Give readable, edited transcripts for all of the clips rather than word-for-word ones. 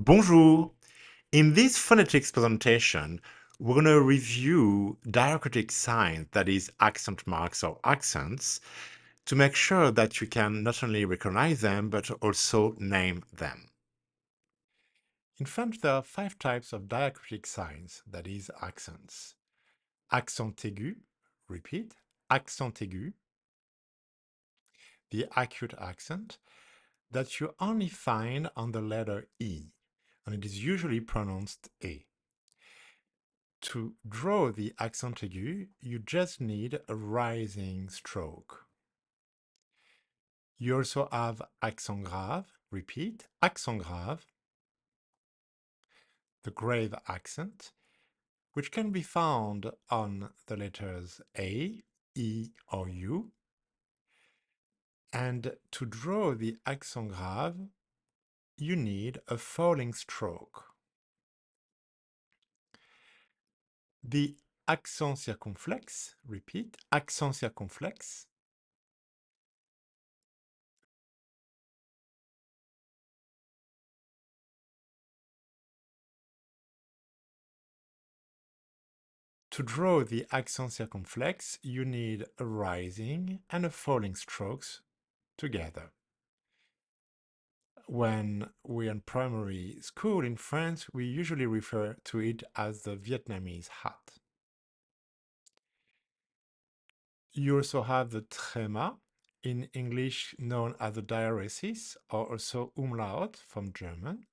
Bonjour! In this phonetics presentation, we're going to review diacritic signs, that is accent marks or accents, to make sure that you can not only recognize them, but also name them. In French, there are 5 types of diacritic signs, that is accents. Accent aigu, repeat, accent aigu, the acute accent, that you only find on the letter E, and it is usually pronounced A. To draw the accent aigu, you just need a rising stroke. You also have accent grave, repeat, accent grave, the grave accent, which can be found on the letters A, E, or U. And to draw the accent grave, you need a falling stroke. The accent circonflexe, repeat, accent circonflexe, to draw the accent circumflex, you need a rising and a falling strokes together. When we're in primary school in France, we usually refer to it as the Vietnamese hat. You also have the tréma, in English known as the diaresis, or also umlaut from German.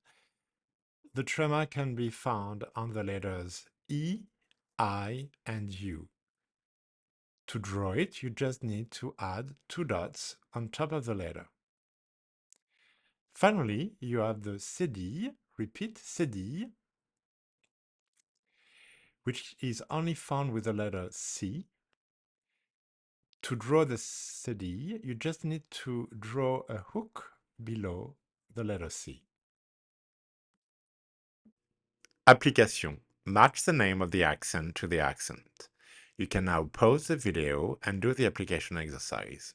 The tréma can be found on the letters E, I, and U. To draw it, you just need to add 2 dots on top of the letter. Finally, you have the cédille, repeat, cédille, which is only found with the letter C. To draw the cédille, you just need to draw a hook below the letter C. Application. Match the name of the accent to the accent. You can now pause the video and do the application exercise.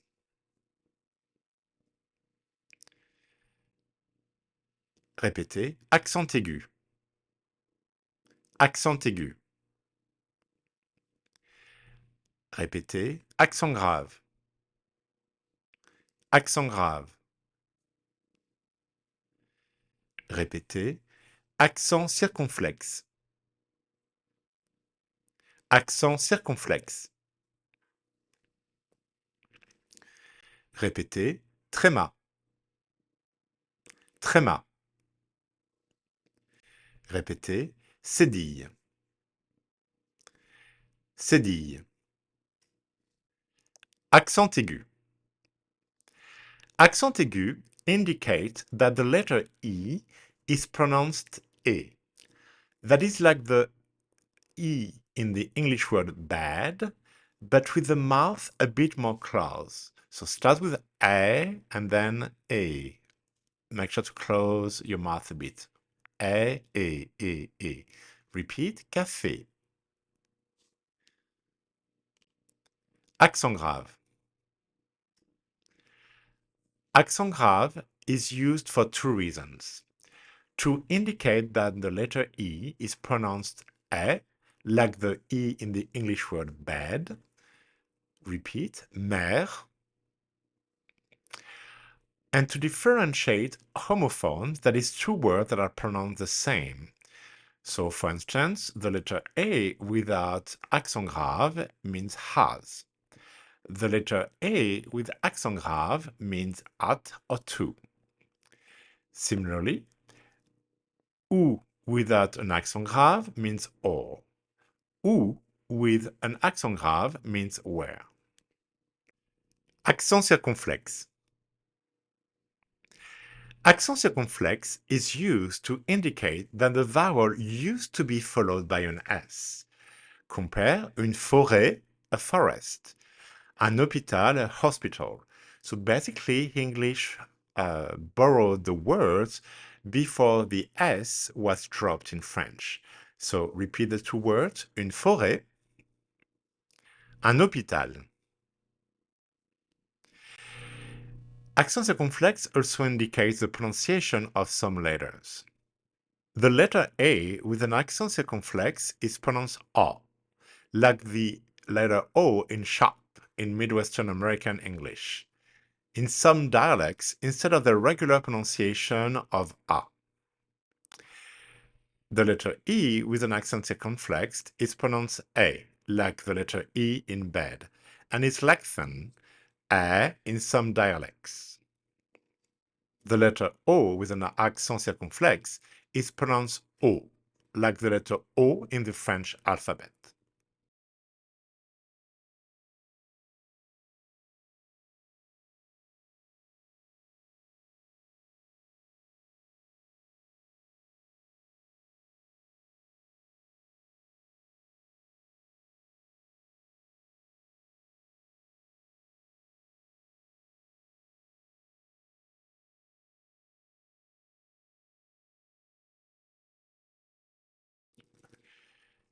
Répétez, accent aigu. Accent aigu. Répétez, accent grave. Accent grave. Répétez, accent circonflexe. Accent circonflexe. Répétez, tréma. Tréma. Répétez, cédille. Cédille. Accent aigu. Accent aigu indicates that the letter E is pronounced E. That is like the E in the English word bad, but with the mouth a bit more close. So start with A and then A. Make sure to close your mouth a bit. E. Repeat, café. Accent grave. Accent grave is used for 2 reasons. To indicate that the letter E is pronounced E, like the E in the English word bed. Repeat, mère. And to differentiate homophones, that is 2 words that are pronounced the same. So, for instance, the letter A without accent grave means has. The letter A with accent grave means at or to. Similarly, ou without an accent grave means or. Ou with an accent grave means where. Accent circonflexe. Accent circonflexe is used to indicate that the vowel used to be followed by an S. Compare une forêt, a forest, un hôpital, a hospital. So basically, English borrowed the words before the S was dropped in French. So repeat the 2 words, une forêt, un hôpital. Accent circumflex also indicates the pronunciation of some letters. The letter A with an accent circumflex is pronounced O, like the letter O in shop in Midwestern American English. In some dialects, instead of the regular pronunciation of A. The letter E with an accent circumflexed is pronounced A, like the letter E in bed, and is lengthened A in some dialects. The letter O with an accent circumflex is pronounced O, like the letter O in the French alphabet.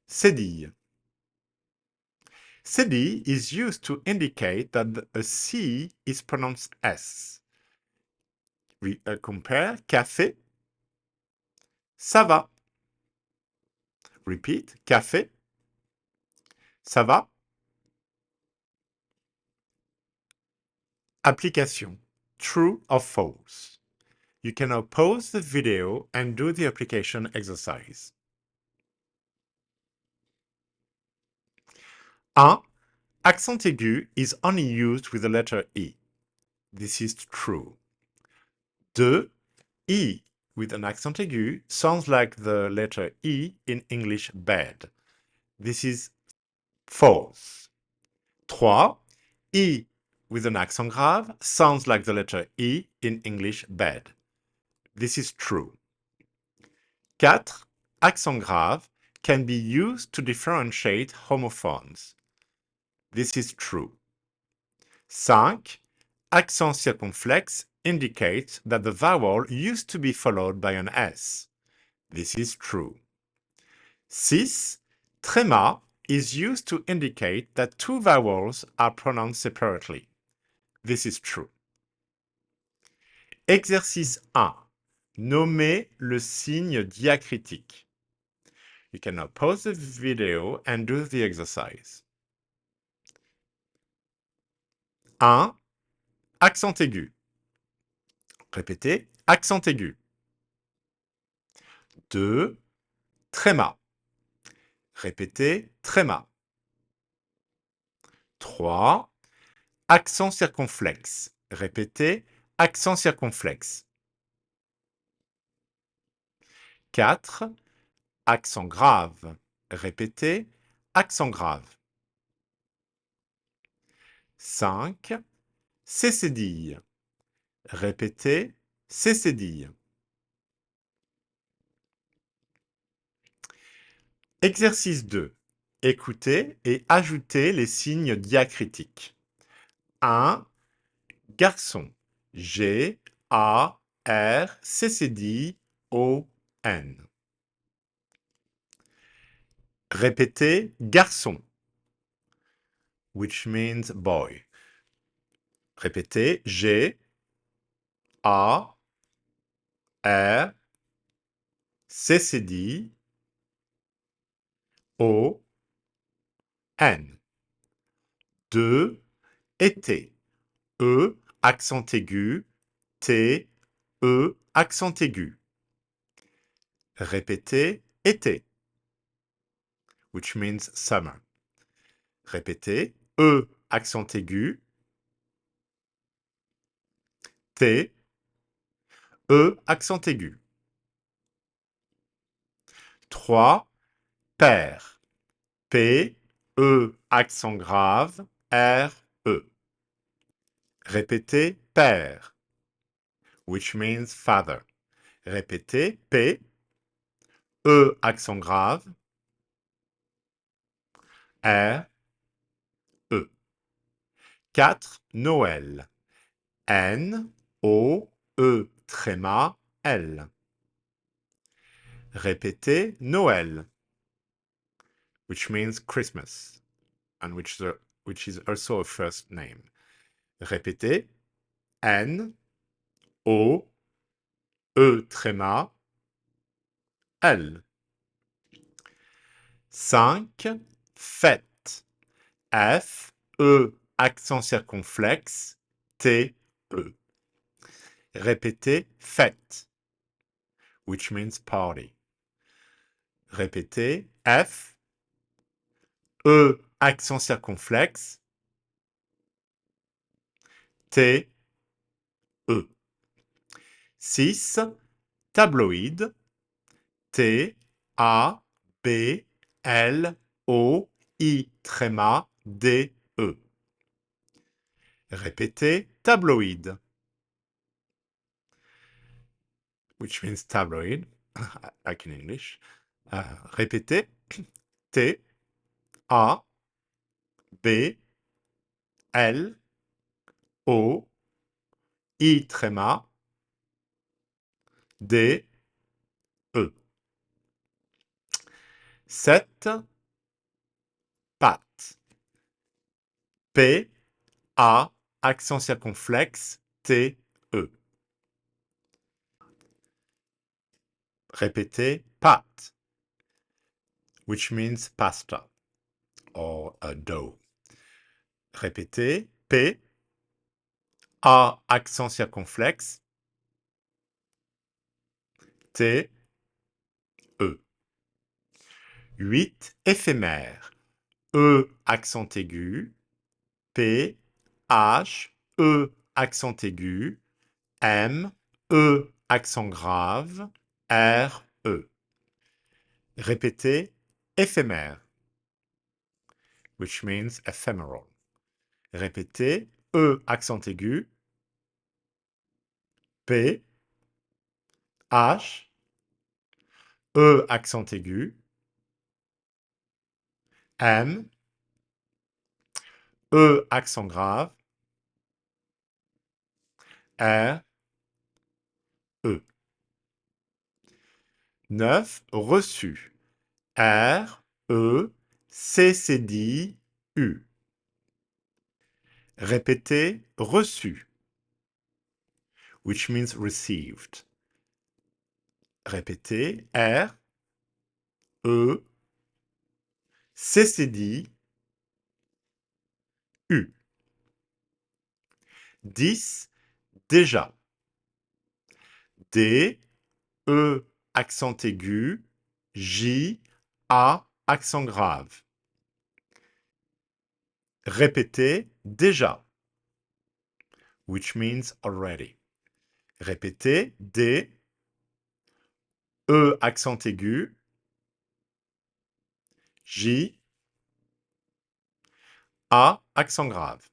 Cédille. Cédille is used to indicate that a C is pronounced S. We compare café, ça va. Repeat, café, ça va. Application, true or false. You can now pause the video and do the application exercise. 1. Accent aigu is only used with the letter E. This is true. 2. E with an accent aigu sounds like the letter E in English bed. This is false. 3. E with an accent grave sounds like the letter E in English bed. This is true. 4. Accent grave can be used to differentiate homophones. This is true. 5. Accent circumflex indicates that the vowel used to be followed by an S. This is true. 6. Tréma is used to indicate that two vowels are pronounced separately. This is true. Exercice 1. Nommez le signe diacritique. You can now pause the video and do the exercise. 1. Accent aigu. Répétez, accent aigu. 2. Tréma. Répétez, tréma. 3. Accent circonflexe. Répétez, accent circonflexe. 4. Accent grave. Répétez, accent grave. 5. Cécédille. Répétez, cécédille. Exercice 2. Écoutez et ajoutez les signes diacritiques. 1. Garçon. G, A, R, cécédille, O, N. Répétez garçon, which means boy. Répétez G, A, R, cécédille, O, N. 2. Été. E, accent aigu, T, E, accent aigu. Répétez été, which means summer. Répétez E, accent aigu, T, E, accent aigu. 3. Père. P, E, accent grave, R, E. Répétez père, which means father. Répétez P, E, accent grave, R, E. 4. Noël. N, O, E, tréma, L. Répétez Noël, which means Christmas, and which is also a first name. Répétez N, O, E, tréma, L. 5. Fête. F, E, accent circonflexe, T, E. Répétez fête, which means party. Répétez F, E, accent circonflexe, T, E. 6. Tabloïd, T, A, B, L, O, I, tréma, D, E. Répétez tabloïd, which means tabloid, like in English. Répétez T, A, B, L, O, I, tréma, D, E. 7. Pâte. P, A, accent circonflexe, T, E. Répétez pâte, which means pasta or a dough. Répétez P, A, accent circonflexe, T, E. 8. Éphémère. E, accent aigu, P, H, E, accent aigu, M, E, accent grave, R, E. Répétez éphémère, which means ephemeral. Répétez E, accent aigu, P, H, E, accent aigu, M, E, accent grave, R, E. 9. Reçu. R, E, C, C, D, U. Répétez reçu, which means received. Répétez R, E, C, C, D, U. 10. Déjà. D, E, accent aigu, J, A, accent grave. Répétez déjà, which means already. Répétez D, E, accent aigu, J, A, accent grave.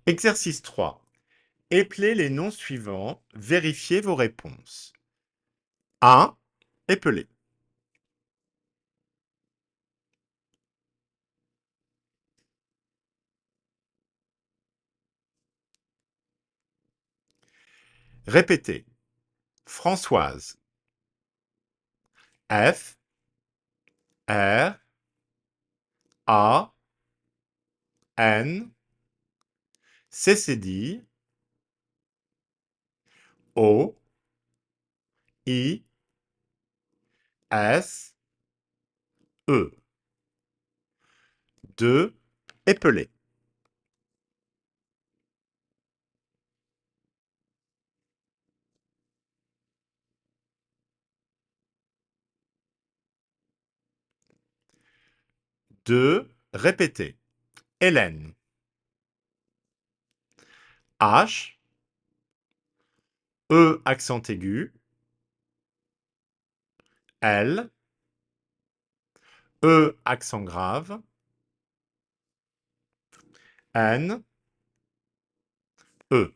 Exercice 3. Épelez les noms suivants, vérifiez vos réponses. 1. Épeler. Répétez. Françoise. F, R, A, N, Cécile, O, I, S, E. 2. Épeler. Deux. Répétez. Hélène. H, E, accent aigu, L, E, accent grave, N, E.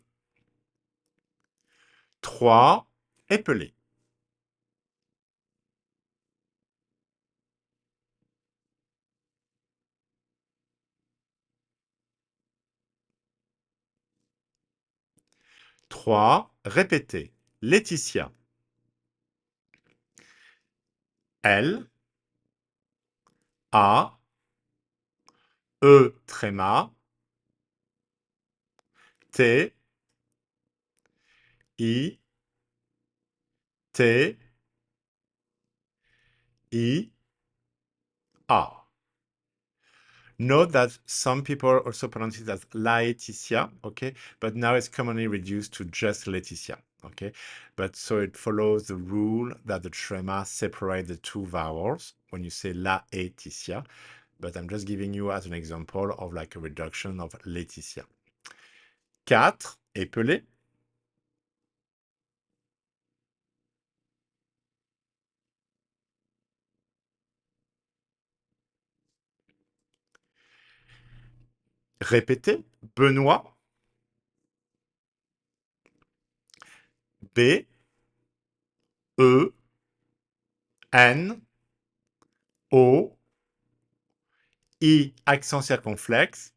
3. Épeler. 3. Répétez. Laetitia. L, A, E, tréma, T, I, T, I, A. Note that some people also pronounce it as Laetitia, okay? But now it's commonly reduced to just Laetitia, okay? But so it follows the rule that the trema separate the two vowels when you say Laetitia. But I'm just giving you as an example of like a reduction of Laetitia. 4, épeler. Répétez. Benoît. B, E, N, O, I, accent circonflexe,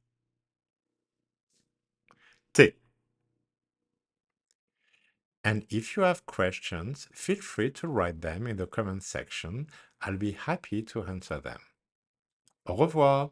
T. And if you have questions, feel free to write them in the comment section. I'll be happy to answer them. Au revoir.